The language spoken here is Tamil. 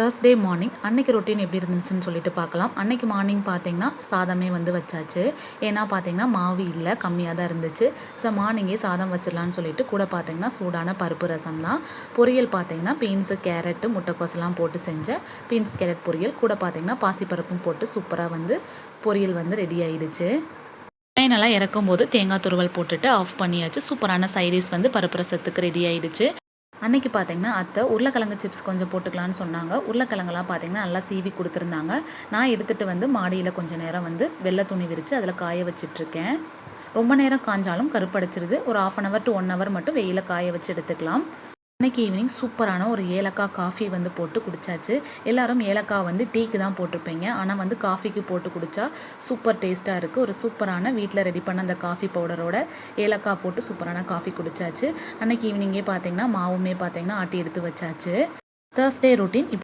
தேர்ஸ்டே மார்னிங் அன்றைக்கி ரொட்டீன் எப்படி இருந்துச்சுன்னு சொல்லிட்டு பார்க்கலாம். அன்றைக்கி மார்னிங் பார்த்திங்கன்னா சாதமே வந்து வச்சாச்சு. ஏன்னா பார்த்திங்கன்னா மாவு இல்லை, கம்மியாக தான் இருந்துச்சு. ஸோ மார்னிங்கே சாதம் வச்சிடலான்னு சொல்லிட்டு கூட பார்த்திங்கன்னா சூடான பருப்பு ரசம் தான். பொரியல் பார்த்திங்கன்னா பீன்ஸு, கேரட்டு, முட்டைக்கோசெல்லாம் போட்டு செஞ்ச பீன்ஸ் கேரட் பொரியல். கூட பார்த்திங்கன்னா பாசிப்பருப்பும் போட்டு சூப்பராக வந்து பொரியல் வந்து ரெடி ஆயிடுச்சு. ஃபைனலாக இறக்கும்போது தேங்காய் துருவல் போட்டுட்டு ஆஃப் பண்ணியாச்சு. சூப்பரான சைடிஷ் வந்து பருப்பு ரசத்துக்கு ரெடி ஆயிடுச்சு. அன்றைக்கி பார்த்திங்கன்னா அத்தை உருளைக்கிழங்கு சிப்ஸ் கொஞ்சம் போட்டுக்கலான்னு சொன்னாங்க. உருளைக்கிழங்கெல்லாம் பார்த்திங்கன்னா நல்லா சீவி கொடுத்துருந்தாங்க. நான் எடுத்துகிட்டு வந்து மாடியில் கொஞ்சம் நேரம் வந்து வெள்ளை துணி விரித்து அதில் காய வச்சிட்ருக்கேன். ரொம்ப நேரம் காஞ்சாலும் கருப்படைச்சிருது. ஒரு 1/2 hour to 1 hour மட்டும் வெயிலில் காய வச்சு எடுத்துக்கலாம். அன்றைக்கி ஈவினிங் சூப்பரான ஒரு ஏலக்காய் காஃபி வந்து போட்டு குடித்தாச்சு. எல்லோரும் ஏலக்காய் வந்து டீக்கு தான் போட்டிருப்பீங்க. ஆனால் வந்து காஃபிக்கு போட்டு குடித்தா சூப்பர் டேஸ்ட்டாக இருக்குது. ஒரு சூப்பரான வீட்டில் ரெடி பண்ண அந்த காஃபி பவுடரோட ஏலக்காய் போட்டு சூப்பரான காஃபி குடித்தாச்சு. அன்றைக்கி ஈவினிங்கே பார்த்திங்கன்னா மாவுமே பார்த்திங்கன்னா ஆட்டி எடுத்து வச்சாச்சு. Thursday routine